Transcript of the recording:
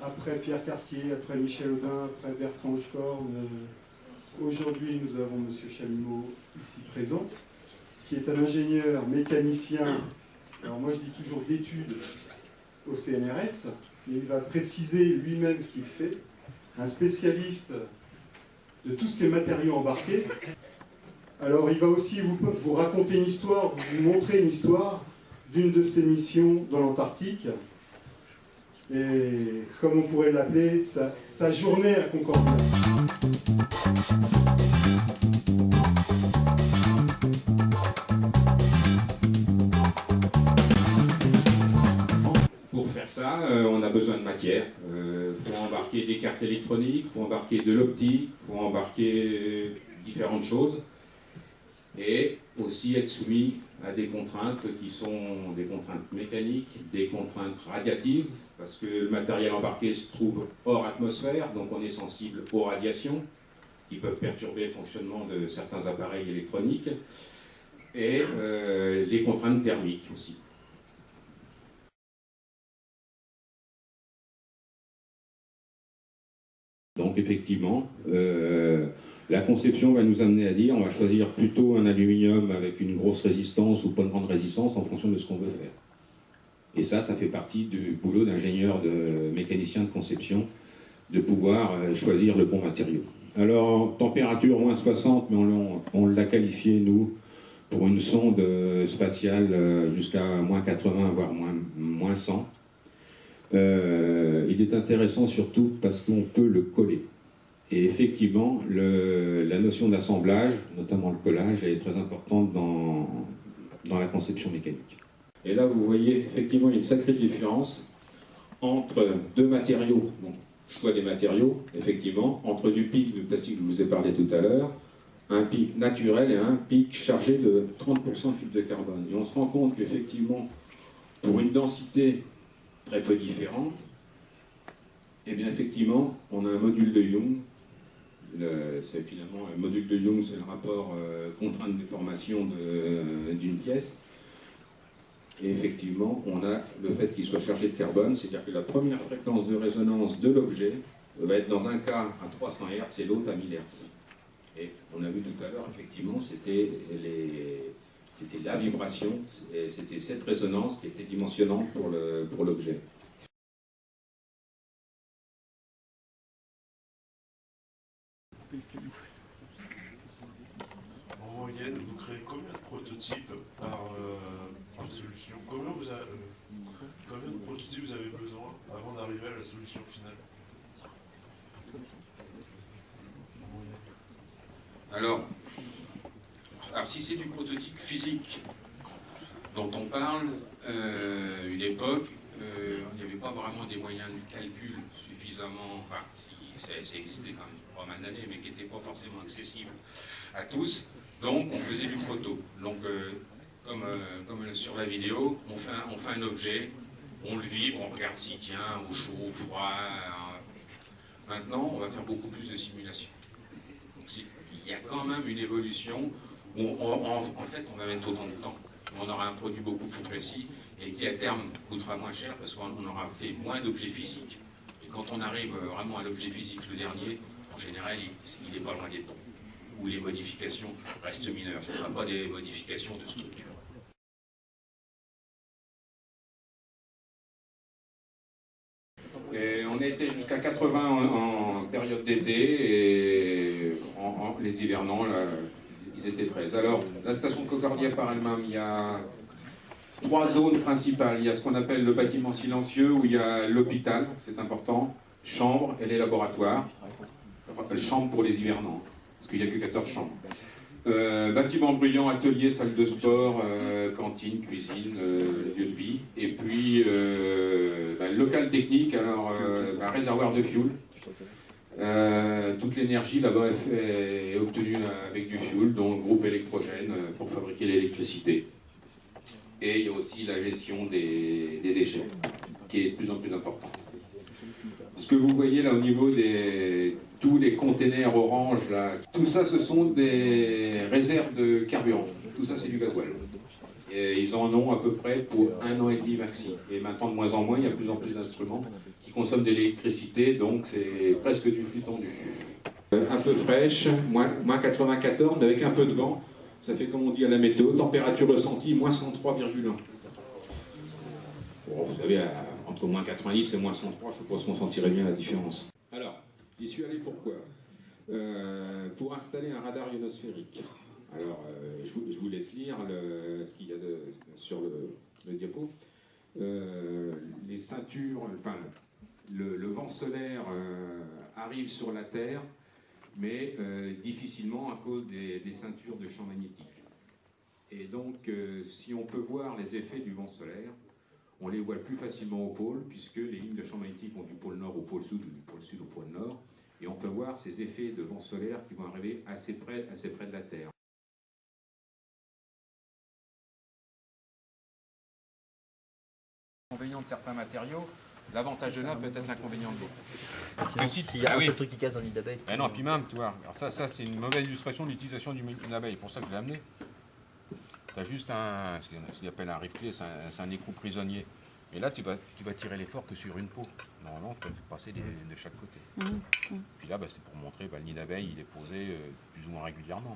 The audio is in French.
après Pierre Cartier, après Michel Audin, après Bertrand Hochkorn, aujourd'hui nous avons M. Chalumeau ici présent, qui est un ingénieur mécanicien, alors moi je dis toujours d'études au CNRS, mais il va préciser lui-même ce qu'il fait, un spécialiste de tout ce qui est matériaux embarqués. Alors il va aussi vous raconter une histoire, vous montrer une histoire d'une de ses missions dans l'Antarctique, et comme on pourrait l'appeler, sa journée à Concordia. Pour faire ça, on a besoin de matière. Il faut embarquer des cartes électroniques, il faut embarquer de l'optique, il faut embarquer différentes choses. Et aussi être soumis à des contraintes qui sont des contraintes mécaniques, des contraintes radiatives, parce que le matériel embarqué se trouve hors atmosphère, donc on est sensible aux radiations qui peuvent perturber le fonctionnement de certains appareils électroniques, et les contraintes thermiques aussi. Donc effectivement, la conception va nous amener à dire on va choisir plutôt un aluminium avec une grosse résistance ou pas une grande résistance en fonction de ce qu'on veut faire. Et ça fait partie du boulot d'ingénieur, de mécanicien de conception, de pouvoir choisir le bon matériau. Alors, température moins 60, mais on l'a qualifié, nous, pour une sonde spatiale jusqu'à moins 80, voire moins 100. Il est intéressant surtout parce qu'on peut le coller. Et effectivement, la notion d'assemblage, notamment le collage, est très importante dans la conception mécanique. Et là, vous voyez effectivement une sacrée différence entre deux matériaux. Bon, choix des matériaux, effectivement, entre du pic de plastique que je vous ai parlé tout à l'heure, un pic naturel et un pic chargé de 30% de tube de carbone. Et on se rend compte qu'effectivement, pour une densité très peu différente, et bien effectivement, on a un module de Young. C'est finalement un module de Young, c'est le rapport contrainte-déformation d'une pièce. Et effectivement, on a le fait qu'il soit chargé de carbone, c'est-à-dire que la première fréquence de résonance de l'objet va être dans un cas à 300 Hz et l'autre à 1000 Hz. Et on a vu tout à l'heure, effectivement, c'était la vibration, c'était cette résonance qui était dimensionnante pour l'objet. En moyenne, vous créez combien de prototypes par solution? Combien de prototypes vous avez besoin avant d'arriver à la solution finale? Alors si c'est du prototype physique dont on parle, une époque, il n'y avait pas vraiment des moyens de calcul suffisamment, enfin, ça existait quand même pas mal d'années, mais qui n'étaient pas forcément accessibles à tous, donc on faisait du proto. Donc, comme sur la vidéo, on fait un objet, on le vibre, on regarde s'il tient, au chaud, au froid. Maintenant, on va faire beaucoup plus de simulations. Donc, il y a quand même une évolution où, en fait, on va mettre autant de temps. On aura un produit beaucoup plus précis et qui, à terme, coûtera moins cher parce qu'on aura fait moins d'objets physiques. Et quand on arrive vraiment à l'objet physique, le dernier, en général, il n'est pas loin des bons. Où les modifications restent mineures. Ce ne sera pas des modifications de structure. Et on était jusqu'à 80 en période d'été et les hivernants, là, ils étaient 13. Alors, la station de Concordia par elle-même, il y a 3 zones principales. Il y a ce qu'on appelle le bâtiment silencieux, où il y a l'hôpital, c'est important, chambre et les laboratoires. Je rappelle chambre pour les hivernants, parce qu'il n'y a que 14 chambres. Bâtiment bruyant, atelier, salle de sport, cantine, cuisine, lieu de vie. Et puis, local technique, alors réservoir de fuel. Toute l'énergie là-bas est obtenue avec du fuel, donc groupe électrogène pour fabriquer l'électricité. Et il y a aussi la gestion des déchets, qui est de plus en plus importante. Ce que vous voyez là au niveau de tous les containers orange, là, tout ça ce sont des réserves de carburant. Tout ça c'est du gasoil. Et Et ils en ont à peu près pour 1 an et demi maxi. Et maintenant, de moins en moins, il y a de plus en plus d'instruments qui consomment de l'électricité, donc c'est presque du flux tendu. Un peu fraîche, moins 94, mais avec un peu de vent. Ça fait comme on dit à la météo, température ressentie, moins 103,1. Bon, vous savez, entre moins 90 et moins 103, je pense qu'on sentirait bien la différence. Alors, j'y suis allé pourquoi pour installer un radar ionosphérique. Alors, je vous laisse lire ce qu'il y a sur le diapo. Les ceintures, enfin, le vent solaire arrive sur la Terre, mais difficilement à cause des ceintures de champs magnétiques. Et donc, si on peut voir les effets du vent solaire, on les voit plus facilement au pôle, puisque les lignes de champs magnétiques vont du pôle nord au pôle sud, ou du pôle sud au pôle nord, et on peut voir ces effets de vent solaire qui vont arriver assez près de la Terre. L'inconvénient de certains matériaux, l'avantage de l'un peut être l'inconvénient de l'autre. Sinon, s'il y a un seul truc qui casse dans l'île d'abeille. Ben non, puis même, tu vois, alors ça c'est une mauvaise illustration de l'utilisation d'une abeille, c'est pour ça que je l'ai amené. Tu as juste ce qu'on appelle un riflet, c'est un écrou prisonnier. Et là, tu vas tirer l'effort que sur une peau. Normalement, tu peux passer de chaque côté. Puis là, c'est pour montrer que le nid d'abeille, il est posé plus ou moins régulièrement.